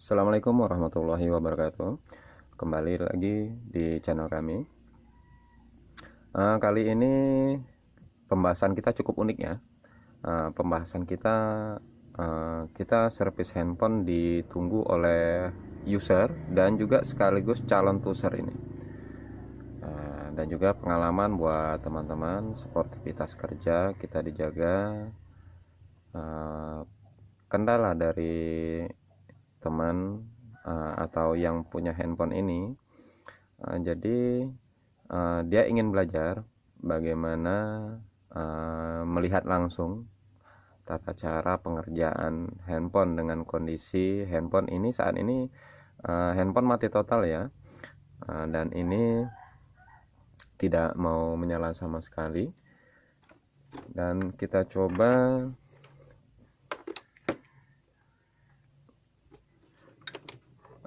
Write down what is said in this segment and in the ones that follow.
Assalamualaikum warahmatullahi wabarakatuh. Kembali lagi di channel kami. Kali ini pembahasan kita cukup unik ya. Pembahasan kita servis handphone ditunggu oleh user dan juga sekaligus calon user ini. Dan juga pengalaman buat teman-teman, sportivitas kerja kita dijaga. Kendala dari teman atau yang punya handphone ini, jadi dia ingin belajar bagaimana melihat langsung tata cara pengerjaan handphone dengan kondisi handphone ini saat ini handphone mati total ya, dan ini tidak mau menyala sama sekali. Dan kita coba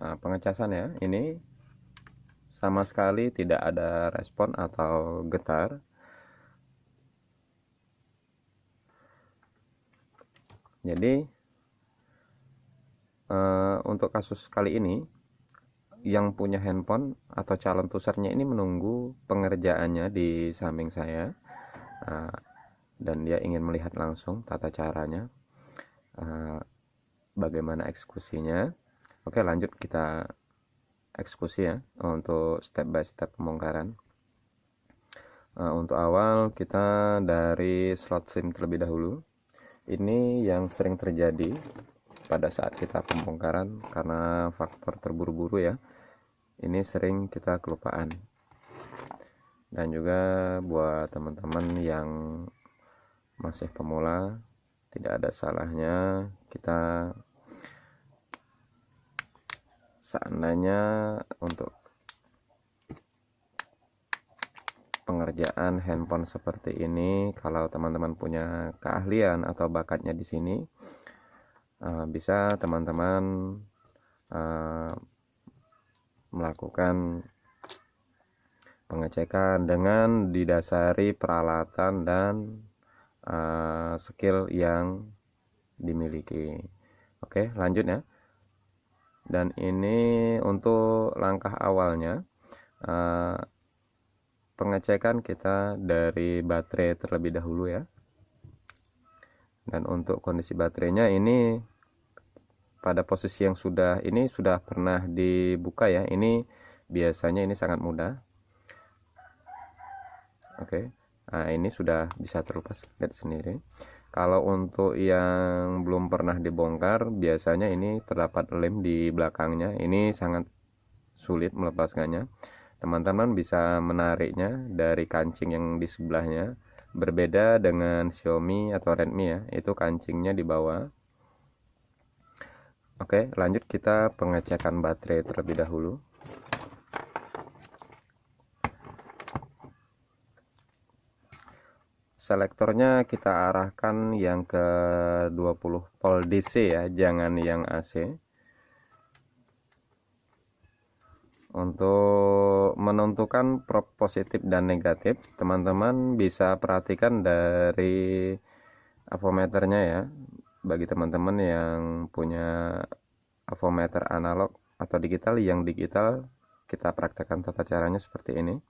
pengecasan ya, ini sama sekali tidak ada respon atau getar. Jadi untuk kasus kali ini yang punya handphone atau calon usernya ini menunggu pengerjaannya di samping saya, dan dia ingin melihat langsung tata caranya, bagaimana eksekusinya. Oke, lanjut kita eksekusi ya untuk step by step pembongkaran. Untuk awal kita dari slot SIM terlebih dahulu. Ini yang sering terjadi pada saat kita pembongkaran karena faktor terburu-buru ya. Ini sering kita kelupaan. Dan juga buat teman-teman yang masih pemula, tidak ada salahnya kita seandainya untuk pengerjaan handphone seperti ini, kalau teman-teman punya keahlian atau bakatnya di sini, bisa teman-teman melakukan pengecekan dengan didasari peralatan dan skill yang dimiliki. Oke, lanjut ya. Dan ini untuk langkah awalnya, pengecekan kita dari baterai terlebih dahulu ya. Dan untuk kondisi baterainya ini pada posisi yang sudah pernah dibuka ya. Ini biasanya ini sangat mudah. Oke, nah ini sudah bisa terlepas, lihat sendiri. Kalau untuk yang belum pernah dibongkar, biasanya ini terdapat lem di belakangnya. Ini sangat sulit melepaskannya. Teman-teman bisa menariknya dari kancing yang di sebelahnya. Berbeda dengan Xiaomi atau Redmi ya, itu kancingnya di bawah. Oke, lanjut kita pengecekan baterai terlebih dahulu. Selektornya kita arahkan yang ke 20 volt DC ya, jangan yang AC. Untuk menentukan prop positif dan negatif, teman-teman bisa perhatikan dari avometernya ya. Bagi teman-teman yang punya avometer analog atau digital, yang digital kita praktekkan tata caranya seperti ini.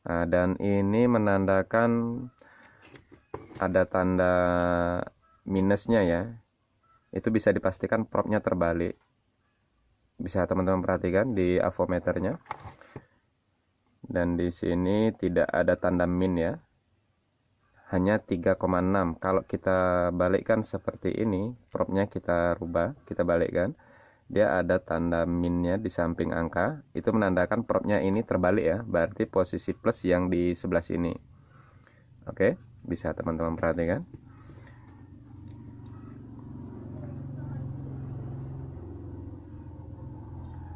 Dan ini menandakan ada tanda minusnya ya. Itu bisa dipastikan propnya terbalik. Bisa teman-teman perhatikan di avometernya. Dan di sini tidak ada tanda min ya. Hanya 3,6. Kalau kita balikkan seperti ini, propnya kita rubah, kita balikkan, dia ada tanda minnya di samping angka. Itu menandakan propnya ini terbalik ya. Berarti posisi plus yang di sebelah sini. Oke, bisa teman-teman perhatikan.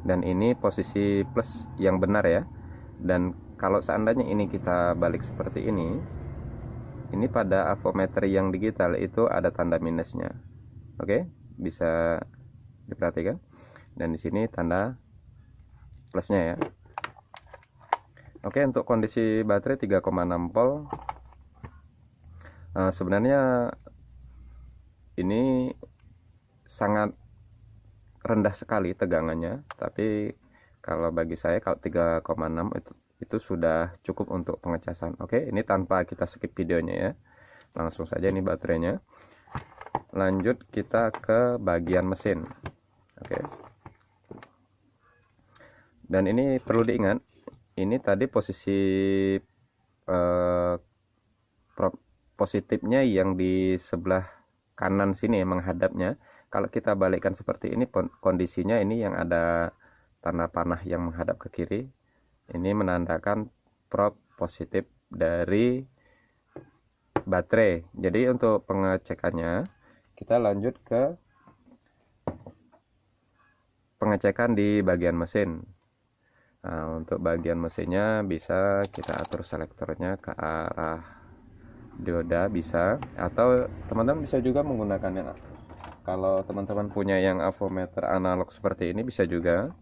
Dan ini posisi plus yang benar ya. Dan kalau seandainya ini kita balik seperti ini pada avometer yang digital itu ada tanda minusnya. Oke, bisa diperhatikan. Dan di sini tanda plusnya ya. Oke, untuk kondisi baterai 3,6 volt, sebenarnya ini sangat rendah sekali tegangannya, tapi kalau bagi saya kalau 3,6 itu sudah cukup untuk pengecasan. Oke, ini tanpa kita skip videonya ya, langsung saja ini baterainya. Lanjut kita ke bagian mesin. Oke, dan ini perlu diingat, ini tadi posisi positifnya yang di sebelah kanan sini menghadapnya. Kalau kita balikkan seperti ini, kondisinya ini yang ada tanda panah yang menghadap ke kiri, ini menandakan prop positif dari baterai. Jadi untuk pengecekannya kita lanjut ke pengecekan di bagian mesin. Nah, untuk bagian mesinnya bisa kita atur selektornya ke arah dioda, bisa, atau teman-teman bisa juga menggunakan yang, kalau teman-teman punya yang avometer analog seperti ini bisa juga.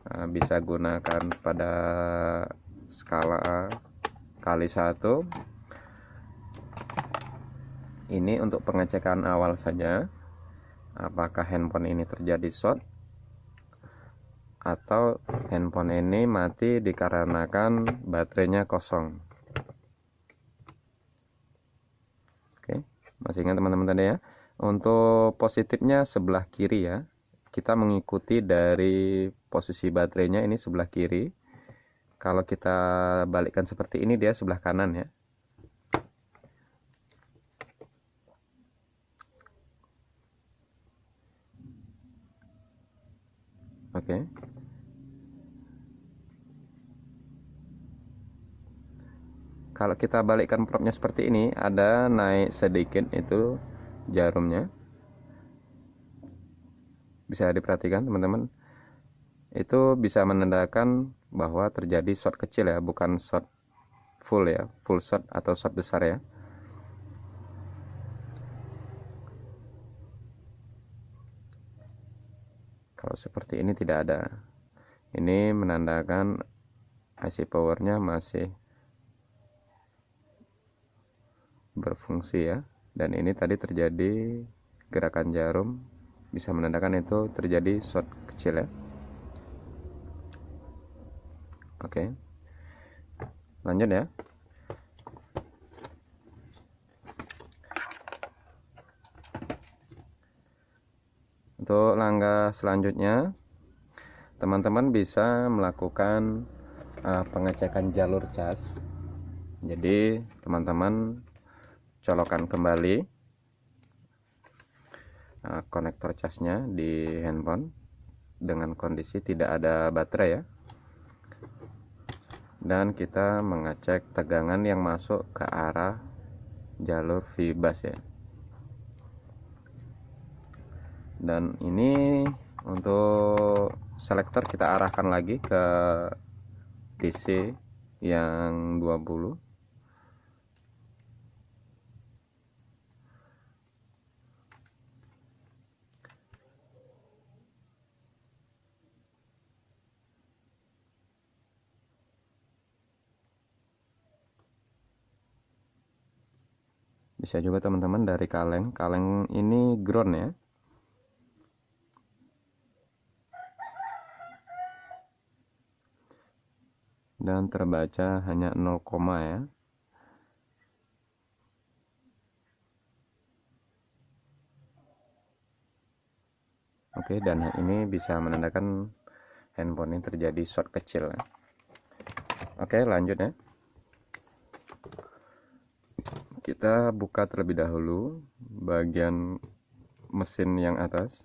Nah, bisa gunakan pada skala kali 1. Ini untuk pengecekan awal saja, apakah handphone ini terjadi short atau handphone ini mati dikarenakan baterainya kosong. Oke, masih ingat teman-teman tadi ya. Untuk positifnya sebelah kiri ya, kita mengikuti dari posisi baterainya ini sebelah kiri. Kalau kita balikkan seperti ini, dia sebelah kanan ya. Oke. Kalau kita balikkan propnya seperti ini, ada naik sedikit itu jarumnya. Bisa diperhatikan teman-teman. Itu bisa menandakan bahwa terjadi short kecil ya, bukan short full ya, full short atau short besar ya. Kalau seperti ini tidak ada. Ini menandakan IC powernya masih berfungsi ya. Dan ini tadi terjadi gerakan jarum, bisa menandakan itu terjadi short kecil ya. Oke, lanjut ya. Untuk langkah selanjutnya, teman-teman bisa melakukan pengecekan jalur cas. Jadi teman-teman colokkan kembali konektor casnya di handphone dengan kondisi tidak ada baterai ya, dan kita mengecek tegangan yang masuk ke arah jalur VBus ya. Dan ini untuk selektor kita arahkan lagi ke DC yang 20. Bisa juga teman-teman dari kaleng ini ground ya. Dan terbaca hanya 0, ya. Oke, dan ini bisa menandakan handphone ini terjadi short kecil ya. Oke, lanjut ya. Kita buka terlebih dahulu bagian mesin yang atas.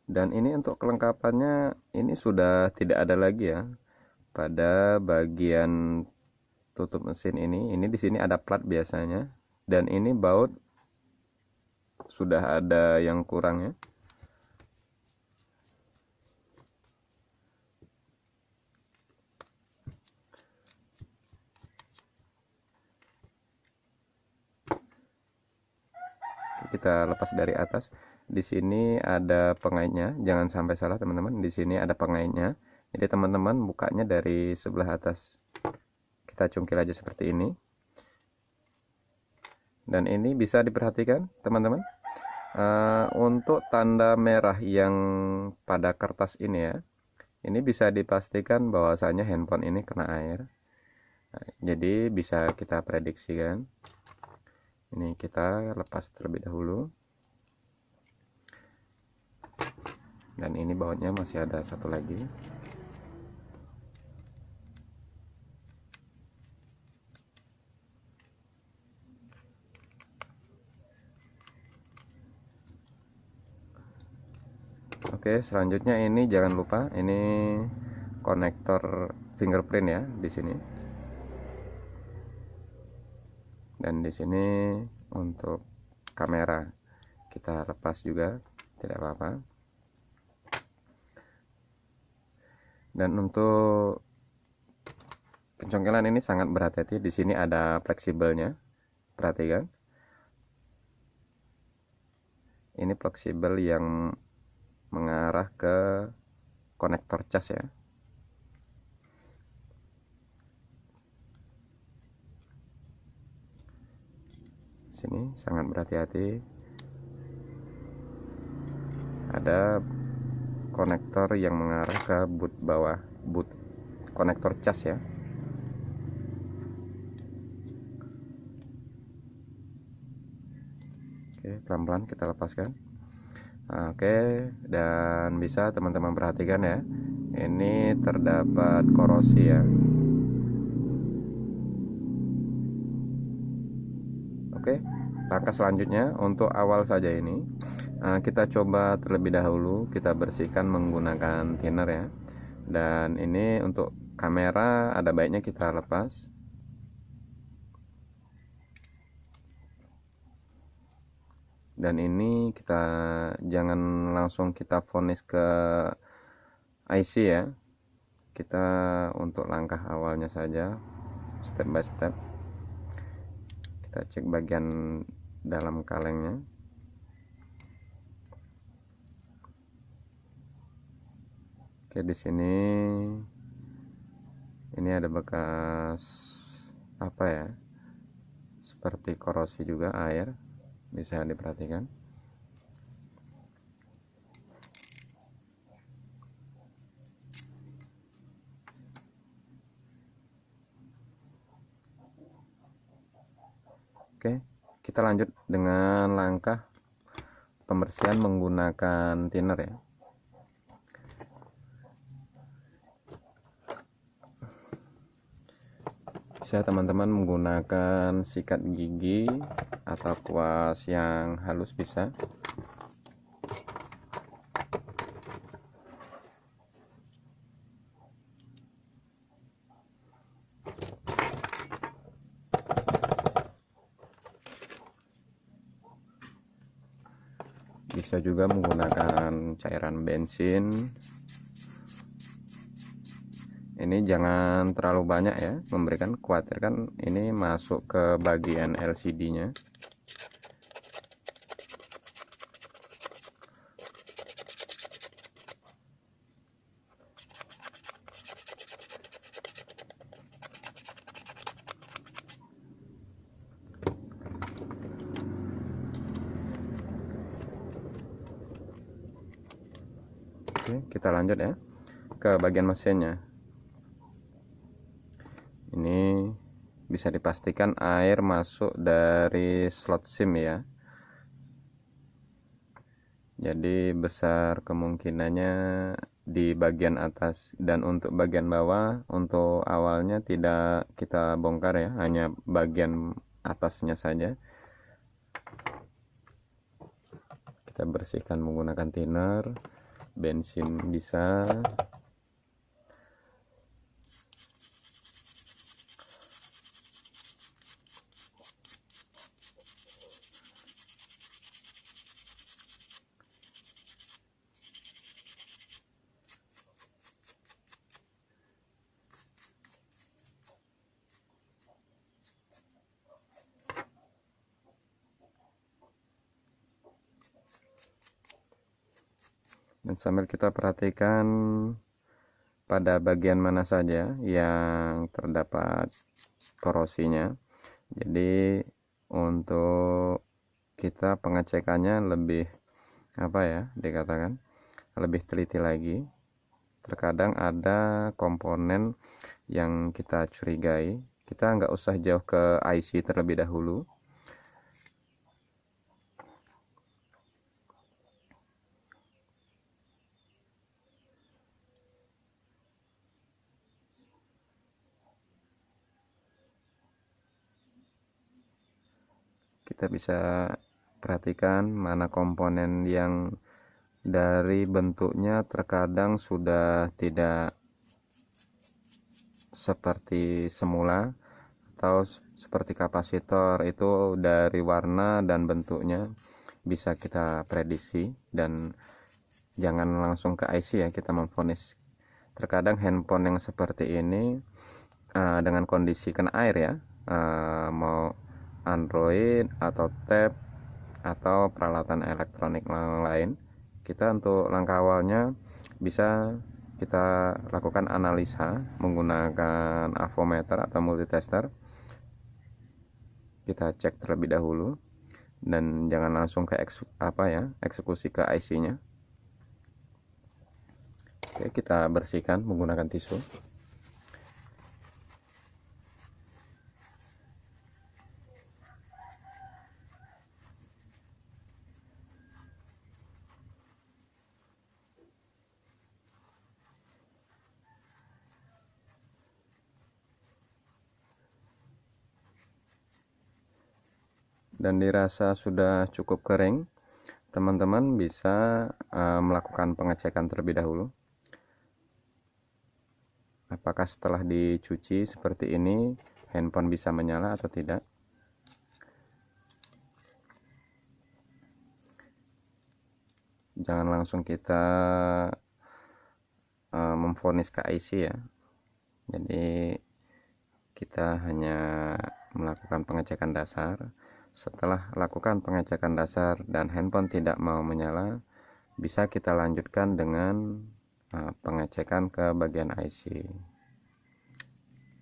Dan ini untuk kelengkapannya ini sudah tidak ada lagi ya. Pada bagian tutup mesin ini di sini ada plat biasanya, dan ini baut sudah ada yang kurang ya. Kita lepas dari atas. Di sini ada pengaitnya, jangan sampai salah teman-teman. Di sini ada pengaitnya. Jadi teman-teman bukanya dari sebelah atas, kita cungkil aja seperti ini. Dan ini bisa diperhatikan teman-teman, untuk tanda merah yang pada kertas ini ya, ini bisa dipastikan bahwasanya handphone ini kena air. Nah, jadi bisa kita prediksikan. Ini kita lepas terlebih dahulu. Dan ini bautnya masih ada satu lagi. Oke, selanjutnya ini jangan lupa ini konektor fingerprint ya di sini. Dan di sini untuk kamera kita lepas juga, tidak apa-apa. Dan untuk pencongkelan ini sangat berhati-hati. Di sini ada fleksibelnya, perhatikan. Ini fleksibel yang mengarah ke konektor cas ya. Sini sangat berhati-hati. Ada konektor yang mengarah ke boot bawah, boot konektor cas ya. Oke, pelan-pelan kita lepaskan. Oke, dan bisa teman-teman perhatikan ya, ini terdapat korosi ya. Oke, langkah selanjutnya untuk awal saja ini, kita coba terlebih dahulu kita bersihkan menggunakan thinner ya. Dan ini untuk kamera ada baiknya kita lepas. Dan ini kita jangan langsung kita vonis ke IC ya. Kita untuk langkah awalnya saja, step by step. Kita cek bagian dalam kalengnya. Oke, di sini ini ada bekas apa ya? Seperti korosi juga air, bisa diperhatikan. Oke, kita lanjut dengan langkah pembersihan menggunakan thinner ya. Bisa teman-teman menggunakan sikat gigi atau kuas yang halus bisa. Bisa juga menggunakan cairan bensin. Ini jangan terlalu banyak ya, memberikan khawatir kan ini masuk ke bagian LCD-nya. Oke, kita lanjut ya ke bagian mesinnya. Ini bisa dipastikan air masuk dari slot SIM ya. Jadi besar kemungkinannya di bagian atas, dan untuk bagian bawah untuk awalnya tidak kita bongkar ya, hanya bagian atasnya saja. Kita bersihkan menggunakan thinner, bensin bisa. Dan sambil kita perhatikan pada bagian mana saja yang terdapat korosinya. Jadi untuk kita pengecekannya lebih dikatakan lebih teliti lagi. Terkadang ada komponen yang kita curigai, kita nggak usah jauh ke IC terlebih dahulu. Kita bisa perhatikan mana komponen yang dari bentuknya terkadang sudah tidak seperti semula, atau seperti kapasitor itu dari warna dan bentuknya bisa kita prediksi. Dan jangan langsung ke IC ya kita memvonis. Terkadang handphone yang seperti ini dengan kondisi kena air ya, mau Android atau tab atau peralatan elektronik lain, kita untuk langkah awalnya bisa kita lakukan analisa menggunakan avometer atau multitester. Kita cek terlebih dahulu dan jangan langsung ke eksekusi ke IC-nya. Oke, kita bersihkan menggunakan tisu. Dan dirasa sudah cukup kering, teman-teman bisa melakukan pengecekan terlebih dahulu. Apakah setelah dicuci seperti ini handphone bisa menyala atau tidak? Jangan langsung kita memvonis ke IC ya. Jadi kita hanya melakukan pengecekan dasar. Setelah lakukan pengecekan dasar dan handphone tidak mau menyala, bisa kita lanjutkan dengan pengecekan ke bagian IC.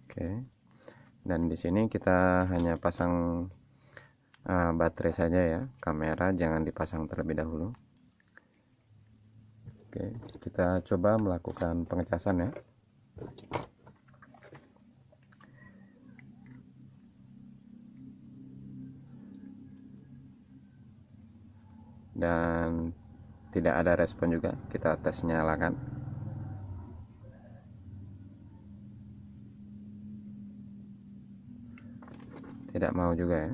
Oke. Dan di sini kita hanya pasang baterai saja ya, kamera jangan dipasang terlebih dahulu. Oke, kita coba melakukan pengecasan ya. Dan tidak ada respon juga, kita tes nyalakan. Tidak mau juga ya.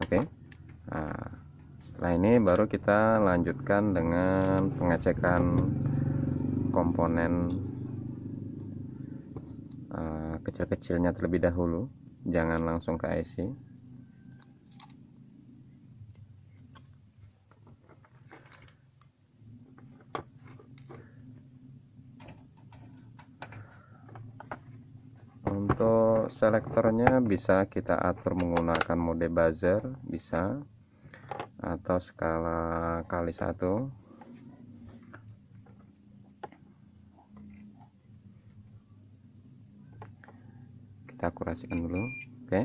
Oke. Nah, setelah ini baru kita lanjutkan dengan pengecekan komponen kecil-kecilnya terlebih dahulu, jangan langsung ke IC. Untuk selektornya bisa kita atur menggunakan mode buzzer, bisa, atau skala kali 1. Kita akurasikan dulu. Oke.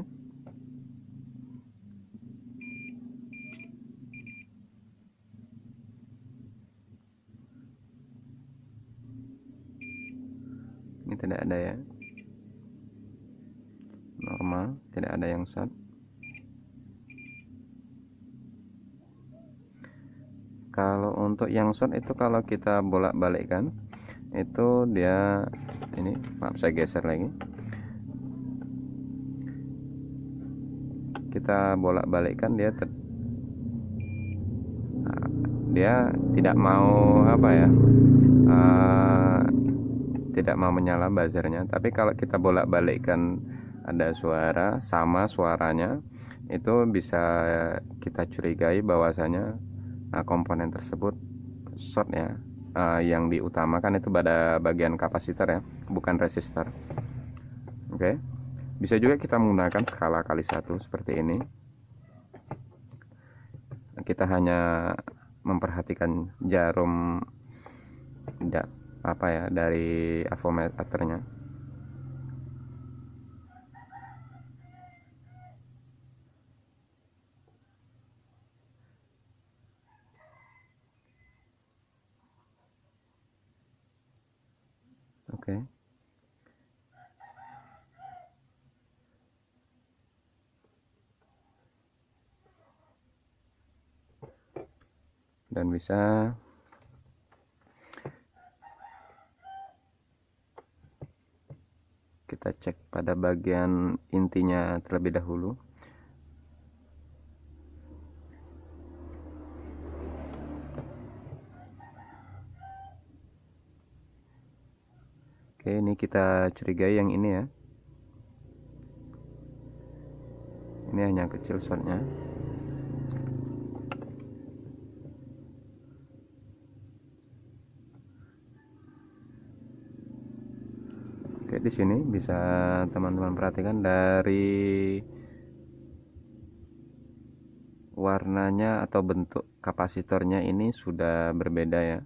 Ini tidak ada ya, normal, tidak ada yang short. Kalau untuk yang short itu kalau kita bolak-balikkan itu dia ini, maaf saya geser lagi, kita bolak-balikkan dia tidak mau tidak mau menyala buzzernya. Tapi kalau kita bolak-balikkan ada suara sama suaranya, itu bisa kita curigai bahwasanya komponen tersebut short ya. Yang diutamakan itu pada bagian kapasitor ya, bukan resistor. Oke. Bisa juga kita menggunakan skala kali 1 seperti ini. kita hanya memperhatikan jarum dari avometernya. Oke. Dan bisa kita cek pada bagian intinya terlebih dahulu. Oke, ini kita curigai yang ini ya. Ini hanya kecil shortnya. Oke, di sini bisa teman-teman perhatikan dari warnanya atau bentuk kapasitornya ini sudah berbeda ya.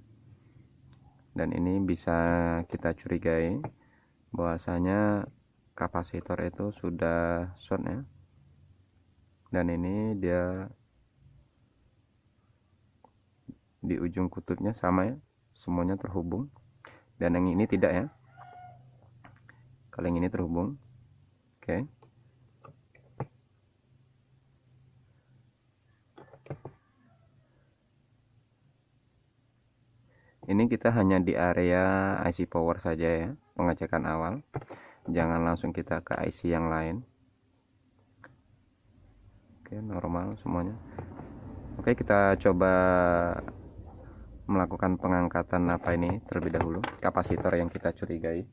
Dan ini bisa kita curigai bahwasanya kapasitor itu sudah short ya. Dan ini dia di ujung kutubnya sama ya, semuanya terhubung. Dan yang ini tidak ya. Kalau yang ini terhubung. Oke. Ini kita hanya di area IC power saja ya, pengecekan awal. Jangan langsung kita ke IC yang lain. Oke, normal semuanya. Oke, kita coba melakukan pengangkatan ini terlebih dahulu, kapasitor yang kita curigai.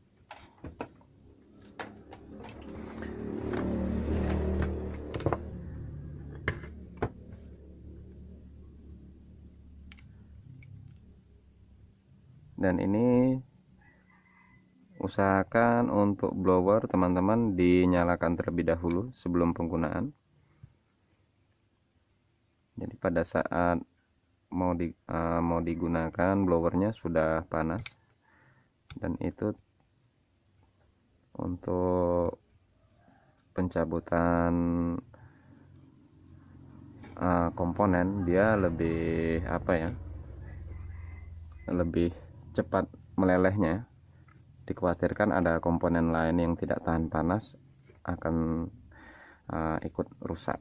Dan ini usahakan untuk blower teman-teman dinyalakan terlebih dahulu sebelum penggunaan. Jadi pada saat mau digunakan blowernya sudah panas. Dan itu untuk pencabutan komponen dia lebih lebih cepat melelehnya. Dikhawatirkan ada komponen lain yang tidak tahan panas akan ikut rusak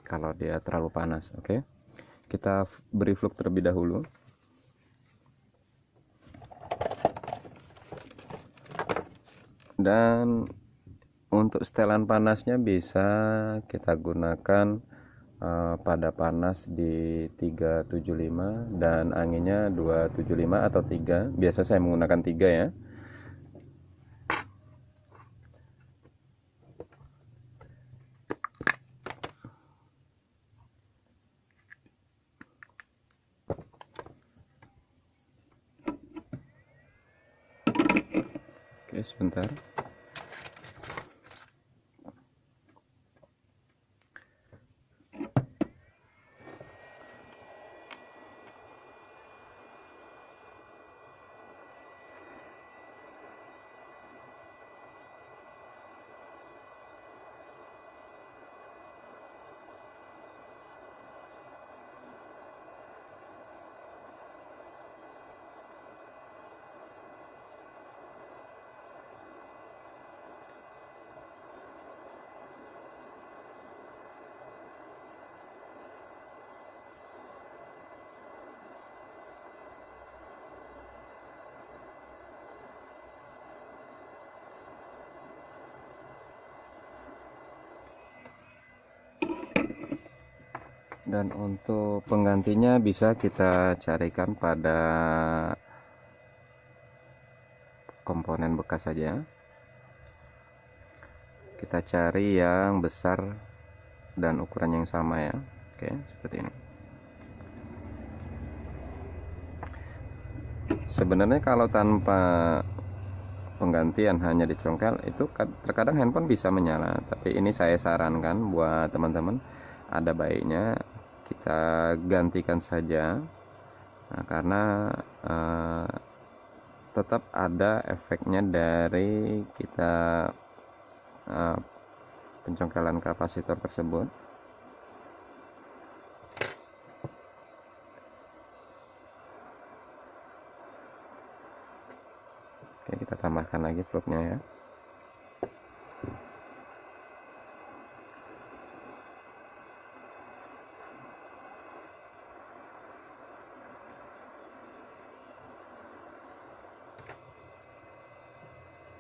kalau dia terlalu panas. Oke, kita beri flux terlebih dahulu. Dan untuk setelan panasnya bisa kita gunakan pada panas di 375 dan anginnya 275 atau 3. Biasa saya menggunakan 3 ya. Oke, sebentar. Dan untuk penggantinya bisa kita carikan pada komponen bekas saja. Kita cari yang besar dan ukuran yang sama ya. Oke, seperti ini. Sebenarnya kalau tanpa penggantian hanya dicongkel itu terkadang handphone bisa menyala, tapi ini saya sarankan buat teman-teman ada baiknya kita gantikan saja. Nah, karena tetap ada efeknya dari kita pencongkelan kapasitor tersebut. Oke, kita tambahkan lagi plugnya ya.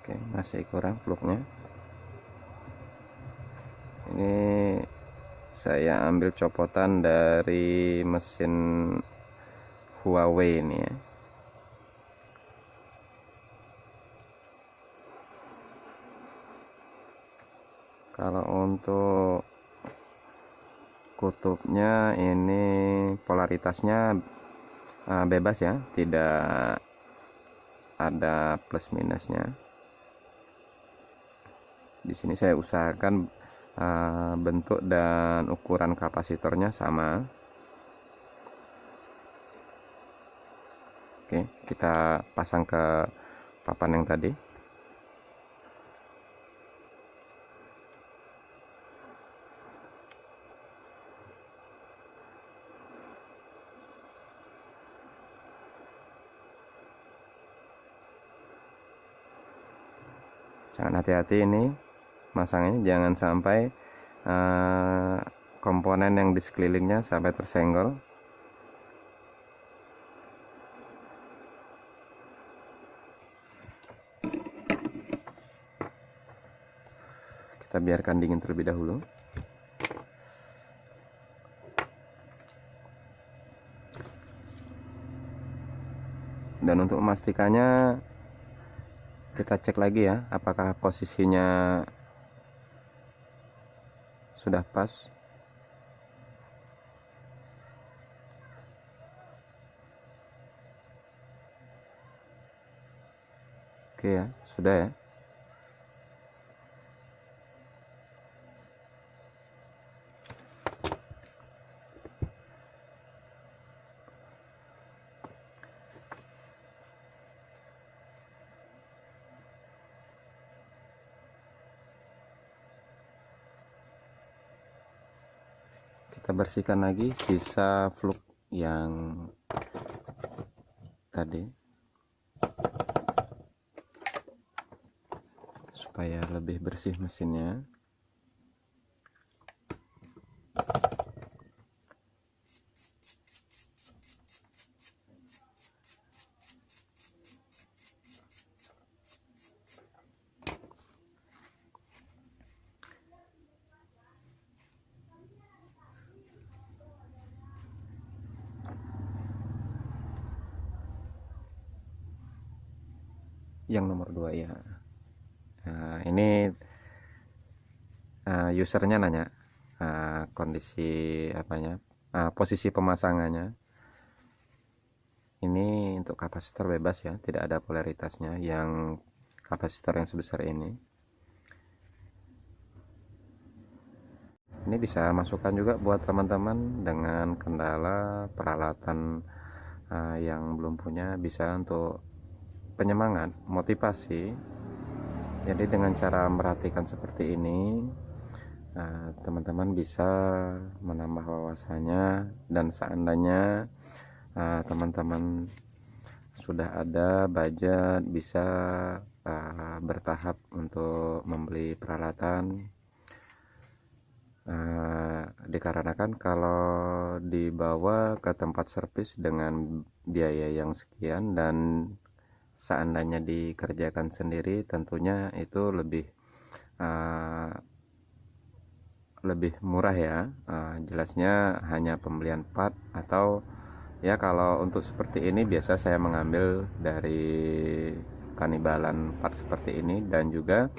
Oke, masih kurang plugnya. Ini saya ambil copotan dari mesin Huawei ini ya. Kalau untuk kutubnya ini polaritasnya bebas ya, tidak ada plus minusnya. Di sini saya usahakan bentuk dan ukuran kapasitornya sama. Oke, kita pasang ke papan yang tadi. Sangat hati-hati ini masangnya, jangan sampai komponen yang di sekelilingnya sampai tersenggol. Kita biarkan dingin terlebih dahulu. Dan untuk memastikannya, kita cek lagi ya, apakah posisinya sudah pas. Oke ya, sudah ya. Kita bersihkan lagi sisa fluk yang tadi supaya lebih bersih mesinnya. Yang nomor 2 ya. Nah, ini usernya nanya kondisi apanya, posisi pemasangannya. Ini untuk kapasitor bebas ya, tidak ada polaritasnya yang kapasitor yang sebesar ini. Ini bisa masukkan juga buat teman-teman dengan kendala peralatan yang belum punya, bisa untuk penyemangat, motivasi. Jadi dengan cara merhatikan seperti ini, teman-teman bisa menambah wawasannya. Dan seandainya teman-teman sudah ada budget, bisa bertahap untuk membeli peralatan. Dikarenakan kalau dibawa ke tempat servis dengan biaya yang sekian dan seandainya dikerjakan sendiri, tentunya itu lebih murah ya. Jelasnya hanya pembelian part, atau ya kalau untuk seperti ini biasa saya mengambil dari kanibalan part seperti ini. Dan juga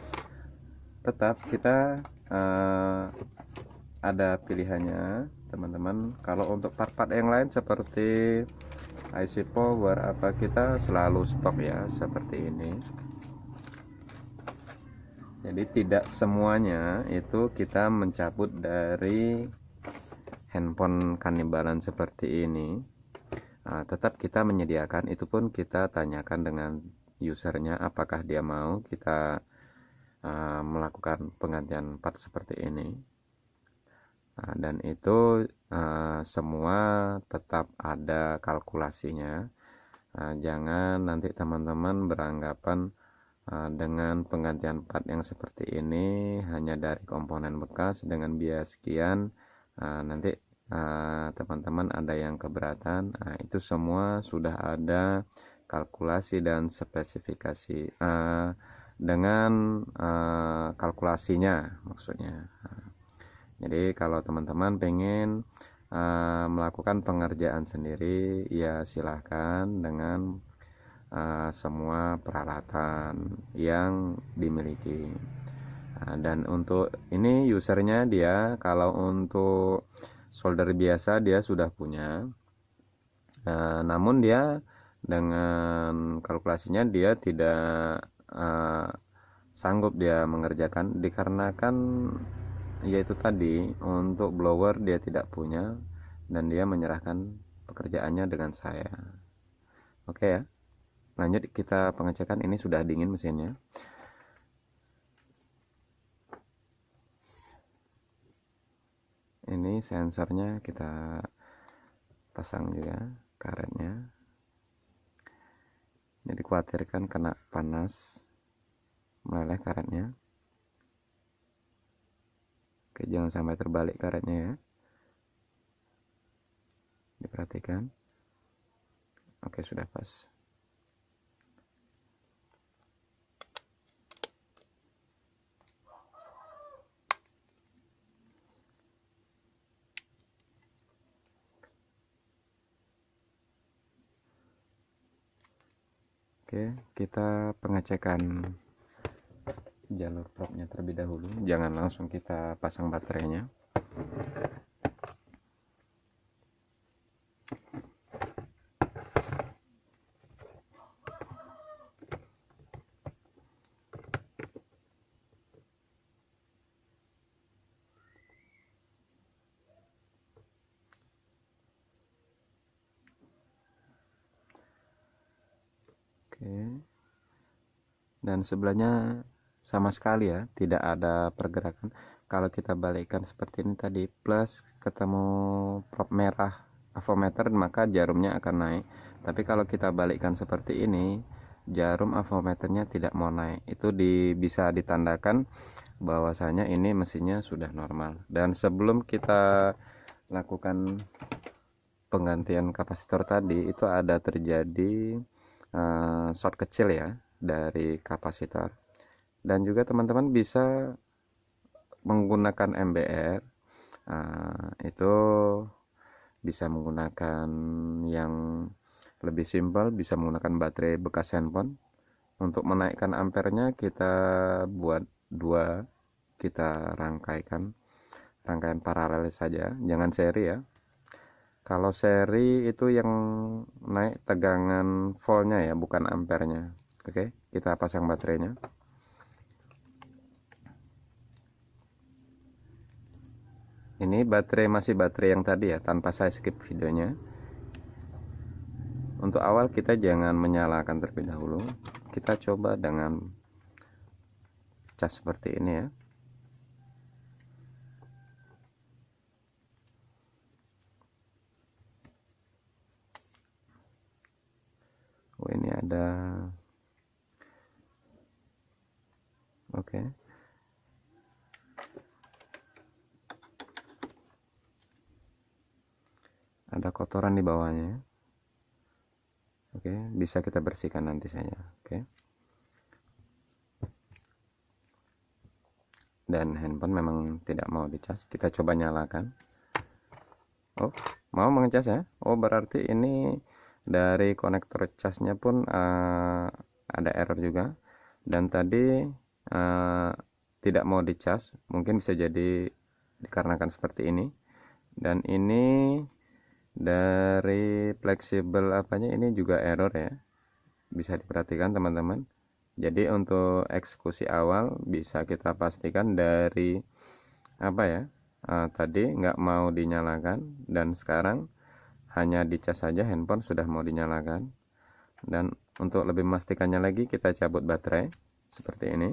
tetap kita ada pilihannya teman-teman. Kalau untuk part-part yang lain seperti IC power apa, kita selalu stok ya seperti ini. Jadi tidak semuanya itu kita mencabut dari handphone kannibalan seperti ini, tetap kita menyediakan, itu pun kita tanyakan dengan usernya apakah dia mau kita melakukan penggantian part seperti ini. Dan itu semua tetap ada kalkulasinya. Jangan nanti teman-teman beranggapan dengan penggantian part yang seperti ini hanya dari komponen bekas dengan biaya sekian, nanti teman-teman ada yang keberatan. Itu semua sudah ada kalkulasi dan spesifikasi dengan kalkulasinya maksudnya. Jadi kalau teman-teman pengen melakukan pengerjaan sendiri, ya silahkan dengan semua peralatan yang dimiliki. Dan untuk ini usernya, dia kalau untuk solder biasa dia sudah punya, namun dia dengan kalkulasinya dia tidak sanggup dia mengerjakan dikarenakan yaitu tadi untuk blower dia tidak punya dan dia menyerahkan pekerjaannya dengan saya. Oke ya, lanjut kita pengecekan. Ini sudah dingin mesinnya. Ini sensornya kita pasang juga karetnya. Ini dikhawatirkan kena panas meleleh karetnya. Oke, jangan sampai terbalik karetnya ya, diperhatikan. Oke, sudah pas. Oke, kita pengecekan jalur propnya terlebih dahulu, jangan langsung kita pasang baterainya. Oke, dan sebelahnya sama sekali ya tidak ada pergerakan. Kalau kita balikkan seperti ini tadi, plus ketemu prop merah avometer, maka jarumnya akan naik. Tapi kalau kita balikkan seperti ini, jarum avometernya tidak mau naik. Itu bisa ditandakan bahwasanya ini mesinnya sudah normal. Dan sebelum kita lakukan penggantian kapasitor tadi, itu ada terjadi short kecil ya dari kapasitor. Dan juga teman-teman bisa menggunakan MBR, itu bisa menggunakan yang lebih simpel, bisa menggunakan baterai bekas handphone. Untuk menaikkan ampernya kita buat dua, kita rangkaian paralel saja, jangan seri ya. Kalau seri itu yang naik tegangan voltnya ya, bukan ampernya. Oke, kita pasang baterainya. Ini masih baterai yang tadi ya, tanpa saya skip videonya. Untuk awal kita jangan menyalakan terlebih dahulu. Kita coba dengan cas seperti ini ya. Oh, ini ada. Oke. Ada kotoran di bawahnya. Oke, bisa kita bersihkan nanti saja. Oke. Dan handphone memang tidak mau dicas. Kita coba nyalakan. Oh, mau mengecas ya. Oh, berarti ini dari konektor casnya pun ada error juga. Dan tadi tidak mau dicas, mungkin bisa jadi dikarenakan seperti ini. Dan ini dari fleksibel apanya ini juga error ya, bisa diperhatikan teman-teman. Jadi untuk eksekusi awal bisa kita pastikan dari apa ya, tadi nggak mau dinyalakan, dan sekarang hanya dicas saja handphone sudah mau dinyalakan. Dan untuk lebih memastikannya lagi, kita cabut baterai seperti ini,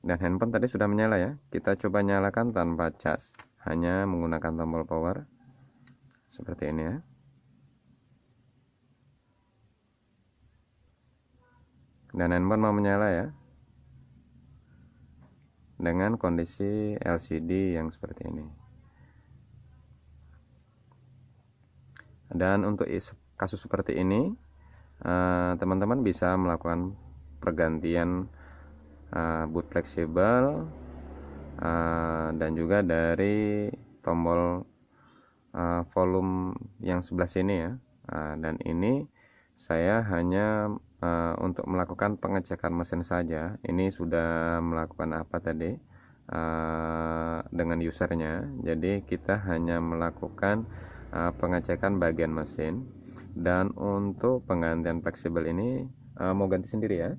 dan handphone tadi sudah menyala ya. Kita coba nyalakan tanpa cas, hanya menggunakan tombol power seperti ini ya. Dan handphone mau menyala ya, dengan kondisi LCD yang seperti ini. Dan untuk kasus seperti ini, teman-teman bisa melakukan pergantian boot fleksibel, dan juga dari tombol volume yang sebelah sini ya. Dan ini saya hanya untuk melakukan pengecekan mesin saja. Ini sudah melakukan apa tadi dengan usernya, jadi kita hanya melakukan pengecekan bagian mesin. Dan untuk penggantian fleksibel ini mau ganti sendiri ya.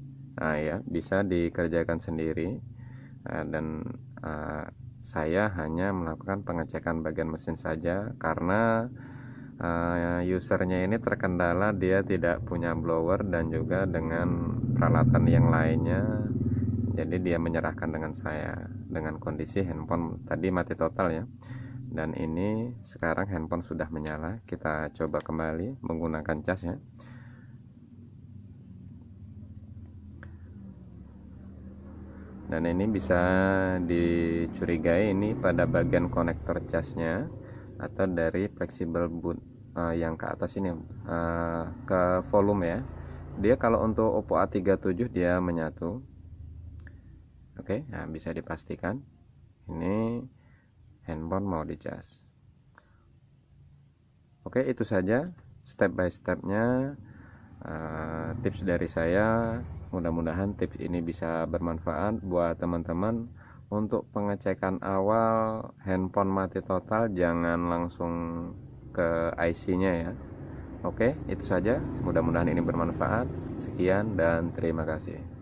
Ya, bisa dikerjakan sendiri, dan saya hanya melakukan pengecekan bagian mesin saja, karena usernya ini terkendala dia tidak punya blower dan juga dengan peralatan yang lainnya, jadi dia menyerahkan dengan saya dengan kondisi handphone tadi mati total ya. Dan ini sekarang handphone sudah menyala. Kita coba kembali menggunakan cas ya. Dan ini bisa dicurigai ini pada bagian konektor casnya atau dari fleksibel boot yang ke atas ini, ke volume ya. Dia kalau untuk Oppo A37 dia menyatu. Oke, nah bisa dipastikan ini handphone mau dicas. Oke, itu saja step by stepnya, tips dari saya. Mudah-mudahan tips ini bisa bermanfaat buat teman-teman untuk pengecekan awal handphone mati total. Jangan langsung ke IC-nya ya. Oke, itu saja. Mudah-mudahan ini bermanfaat. Sekian dan terima kasih.